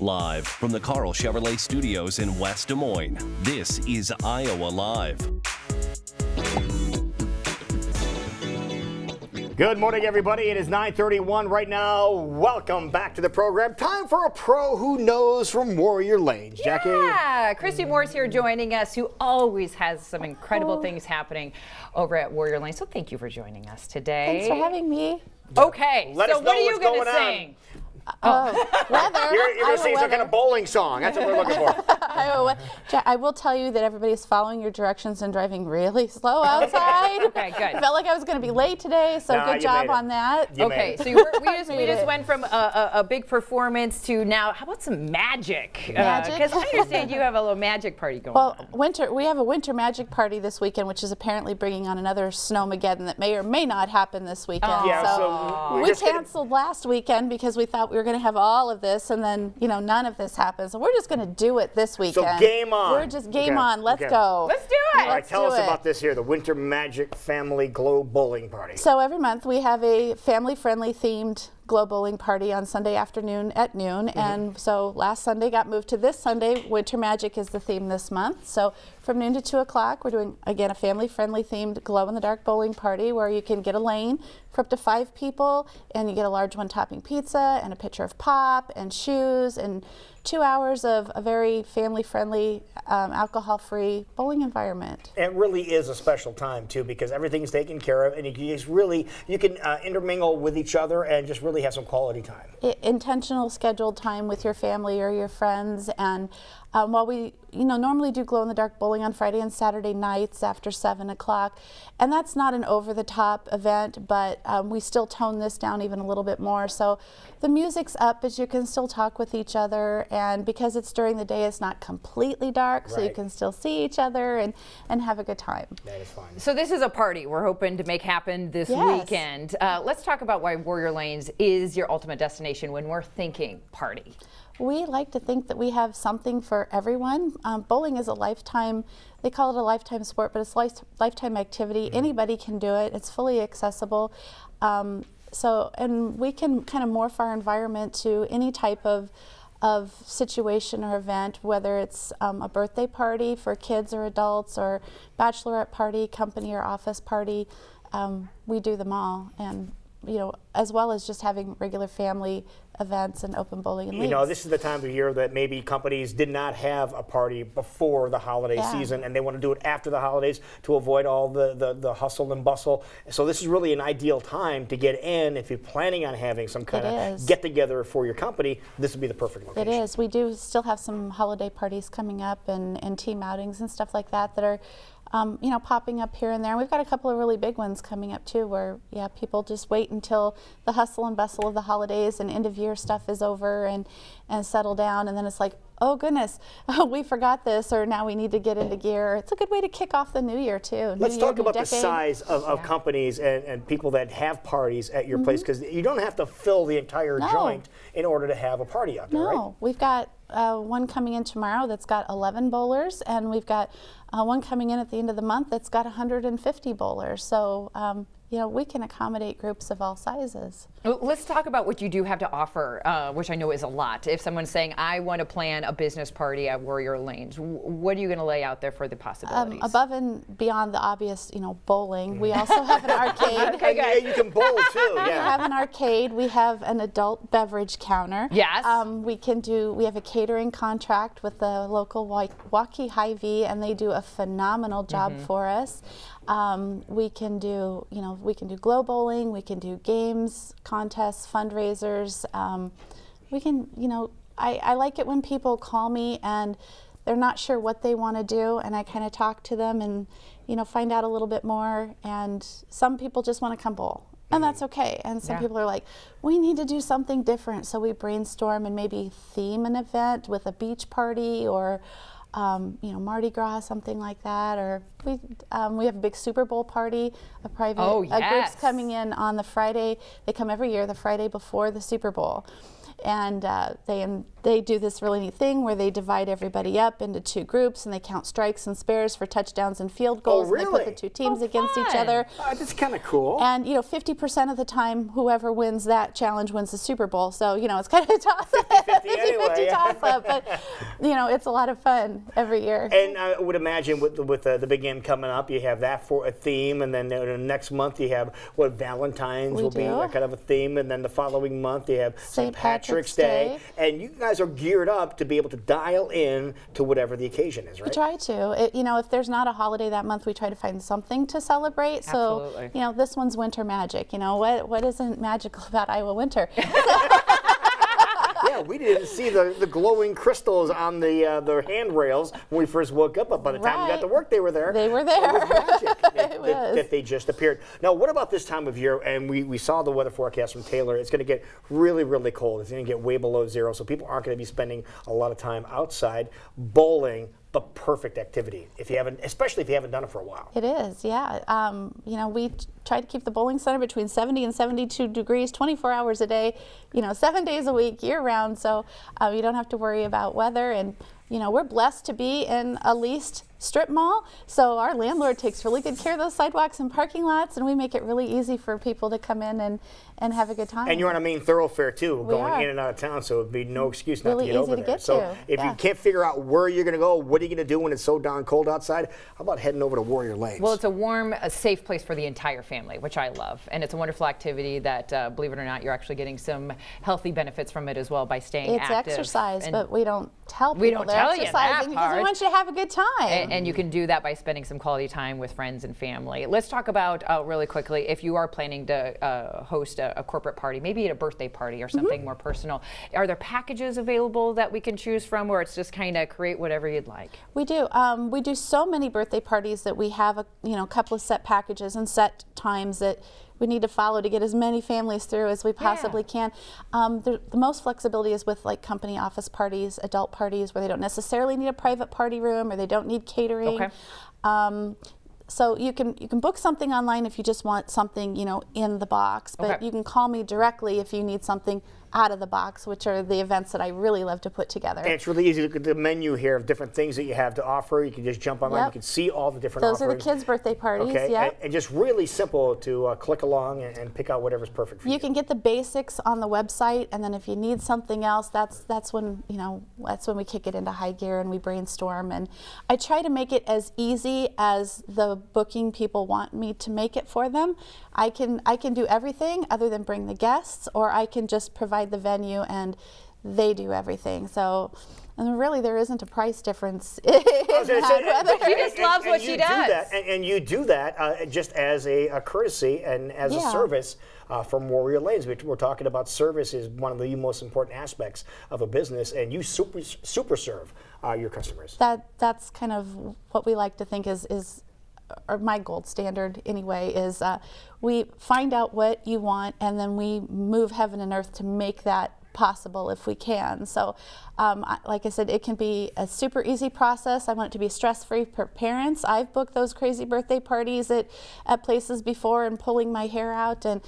Live from the Carl Chevrolet Studios in West Des Moines, this is Iowa Live. Good morning, everybody. It is 9:31 right now. Welcome back to the program. Time for a pro who knows from Warrior Lanes. Jackie? Yeah, Christy Moore's here joining us, who always has some incredible things happening over at Warrior Lane. So thank you for joining us today. Thanks for having me. Okay, Let so us know what are you what's going to going on. sing? Weather. You're going to sing some kind of bowling song. That's what we're looking for. I will tell you that everybody's following your directions and driving really slow outside. Okay, good. I felt like I was going to be late today, so Nah, good you job made it. on that. You Okay, made so it. we just went from a big performance to now, how about some magic? Magic? Because I understand you have a little magic party going Well, on. we have a winter magic party this weekend, which is apparently bringing on another snowmageddon that may or may not happen this weekend. Yeah, so so we're we just gonna- canceled last weekend because we thought we were going to have all of this, and then none of this happened. So we're just going to do it this weekend. game on. We're just game Okay, on. Let's okay. go. Let's do it. All right, tell us do it. about this here, the Winter Magic Family Glow Bowling Party. So every month we have a family-friendly themed glow bowling party on Sunday afternoon at noon. And so last Sunday got moved to this Sunday. Winter Magic is the theme this month. So from noon to 2 o'clock, we're doing, again, a family-friendly themed glow-in-the-dark bowling party where you can get a lane for up to 5 people, and you get a large one-topping pizza and a pitcher of pop and shoes and 2 hours of a very family-friendly, alcohol-free bowling environment. It really is a special time, too, because everything's taken care of, and you can intermingle with each other and just really have some quality time. Intentional scheduled time with your family or your friends. And while we normally do glow-in-the-dark bowling on Friday and Saturday nights after 7 o'clock, and that's not an over-the-top event, but we still tone this down even a little bit more. So the music's up, but you can still talk with each other, and because it's during the day, it's not completely dark, so you Right. can still see each other and have a good time. That is fun. So this is a party we're hoping to make happen this Yes. weekend. Let's talk about why Warrior Lanes is your ultimate destination when we're thinking party. We like to think that we have something for everyone. Bowling is a lifetime, they call it a lifetime sport, but it's a lifetime activity. Anybody can do it. It's fully accessible. And we can kind of morph our environment to any type of situation or event, whether it's a birthday party for kids or adults, or bachelorette party, company or office party. We do them all, and as well as just having regular family events and open bowling and leagues. This is the time of year that maybe companies did not have a party before the holiday season, and they want to do it after the holidays to avoid all the hustle and bustle. So this is really an ideal time to get in. If you're planning on having some kind of get-together for your company, this would be the perfect location. It is. We do still have some holiday parties coming up and team outings and stuff like that are popping up here and there. We've got a couple of really big ones coming up too, where people just wait until the hustle and bustle of the holidays and end of year stuff is over and settle down, and then it's like, oh goodness, we forgot this, or now we need to get into gear. It's a good way to kick off the new year too. Let's talk about the size of companies and people that have parties at your place, because you don't have to fill the entire joint in order to have a party out there, right? No, we've got one coming in tomorrow that's got 11 bowlers, and we've got one coming in at the end of the month that's got 150 bowlers. So we can accommodate groups of all sizes. Let's talk about what you do have to offer, which I know is a lot. If someone's saying, I want to plan a business party at Warrior Lanes, what are you going to lay out there for the possibilities? Above and beyond the obvious, bowling, we also have an arcade. Okay, Yeah, you can bowl too. We have an arcade. We have an adult beverage counter. Yes. We have a catering contract with the local Waukee Hy-Vee, and they do a phenomenal job for us. We can do glow bowling. We can do games, contests, fundraisers. I like it when people call me and they're not sure what they want to do, and I kind of talk to them and find out a little bit more. And some people just want to come bowl, and that's okay. And some people are like, we need to do something different. So we brainstorm and maybe theme an event with a beach party or Mardi Gras, something like that. Or we have a big Super Bowl party, a group's coming in on the Friday. They come every year, the Friday before the Super Bowl. and they do this really neat thing where they divide everybody up into 2 groups, and they count strikes and spares for touchdowns and field goals. Oh, really? And they put the 2 teams against each other. That's kind of cool. And 50% of the time, whoever wins that challenge wins the Super Bowl. So it's kind of a toss-up, 50-50 toss-up, but it's a lot of fun every year. And I would imagine with the big game coming up, you have that for a theme, and then next month you have Valentine's will be kind of a theme, and then the following month you have St. Patrick's Day. And you guys are geared up to be able to dial in to whatever the occasion is, right? We try to. If there's not a holiday that month, we try to find something to celebrate. Absolutely. So, this one's winter magic. What isn't magical about Iowa winter? Yeah, we didn't see the glowing crystals on the handrails when we first woke up, but by the time we got to work, they were there. They were there. It was magic that they just appeared. Now, what about this time of year? And we saw the weather forecast from Taylor. It's going to get really, really cold. It's going to get way below 0, so people aren't going to be spending a lot of time outside. Bowling, the perfect activity especially if you haven't done it for a while. It is, yeah. We try to keep the bowling center between 70 and 72 degrees, 24 hours a day, 7 days a week, year round. So you don't have to worry about weather. And we're blessed to be in a leased strip mall, so our landlord takes really good care of those sidewalks and parking lots, and we make it really easy for people to come in and have a good time. And you're on a main thoroughfare too, We going are. in and out of town, so it'd be no excuse not Really to get easy over to there. get So to, if you can't figure out where you're going to go, what are you going to do when it's so darn cold outside? How about heading over to Warrior Lanes? Well, it's a warm, safe place for the entire family, which I love. And it's a wonderful activity that, believe it or not, you're actually getting some healthy benefits from it as well by staying It's active. exercise, And but we don't tell people we don't they're tell you that exercising because we part. want you to have a good time. And you can do that by spending some quality time with friends and family. Let's talk about really quickly, if you are planning to host a corporate party, maybe at a birthday party or something more personal, are there packages available that we can choose from, or it's just kind of create whatever you'd like? We do. We do so many birthday parties that we have a couple of set packages and set times that we need to follow to get as many families through as we possibly can. The most flexibility is with like company office parties, adult parties where they don't necessarily need a private party room or they don't need catering. Okay. So you can book something online if you just want something in the box, but you can call me directly if you need something out of the box, which are the events that I really love to put together. And it's really easy to look at the menu here of different things that you have to offer. You can just jump online. You can see all the different Those offerings. are the kids' birthday parties. Okay, Yeah. and just really simple to click along and pick out whatever's perfect for you. You can get the basics on the website, and then if you need something else, that's when we kick it into high gear and we brainstorm. And I try to make it as easy as the booking people want me to make it for them. I can do everything other than bring the guests, or I can just provide the venue and they do everything. So. And really, there isn't a price difference. She just loves what she does. And you do that just as a courtesy and as a service from Warrior Lanes. We're talking about service is one of the most important aspects of a business, and you super serve your customers. That's kind of what we like to think is or my gold standard anyway, is we find out what you want and then we move heaven and earth to make that possible if we can. So like I said, it can be a super easy process. I want it to be stress-free for parents. I've booked those crazy birthday parties at places before and pulling my hair out, and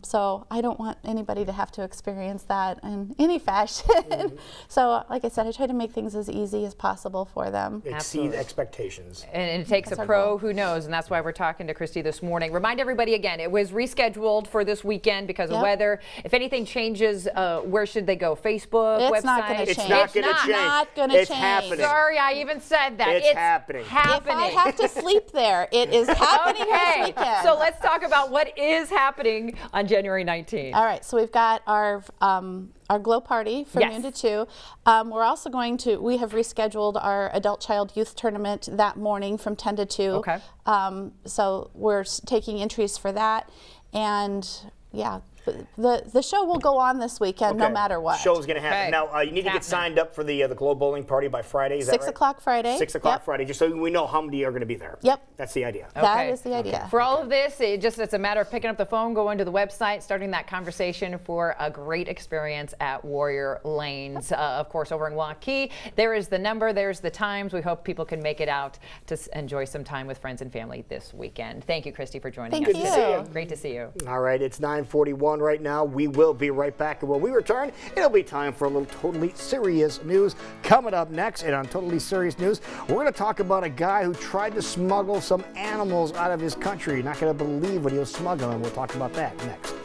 so I don't want anybody to have to experience that in any fashion. So like I said, I try to make things as easy as possible for them. Exceed expectations. And it takes a pro who knows, and that's why we're talking to Christy this morning. Remind everybody again, it was rescheduled for this weekend because of weather. If anything changes, where should they go? Facebook, It's website? not going to change. It's not going to change. Not going to It's change. happening. Sorry, I even said that. It's happening. If I have to sleep there, it is happening this weekend. So let's talk about what is happening on January 19th. All right, so we've got our Glow Party from noon to 2. We're also we have rescheduled our Adult Child Youth Tournament that morning from 10 to 2. Okay. So we're taking entries for that. And yeah, the show will go on this weekend no matter what. Show's going to happen. Okay. Now, you need to get signed up for the Glow Bowling Party by Friday. Is that 6 right? o'clock Friday. 6 o'clock Friday, just so we know how many are going to be there. Yep. That's the idea. That is the idea. For all of this, it's a matter of picking up the phone, going to the website, starting that conversation for a great experience at Warrior Lanes. Of course, over in Waukee, there is the number, there's the times. We hope people can make it out to enjoy some time with friends and family this weekend. Thank you, Christy, for joining us. Thank you. Great to see you. All right, it's 9:41. one right now. We will be right back, and when we return, it'll be time for a little Totally Serious News. Coming up next, and on Totally Serious News, we're going to talk about a guy who tried to smuggle some animals out of his country. You're not going to believe what he was smuggling. We'll talk about that next.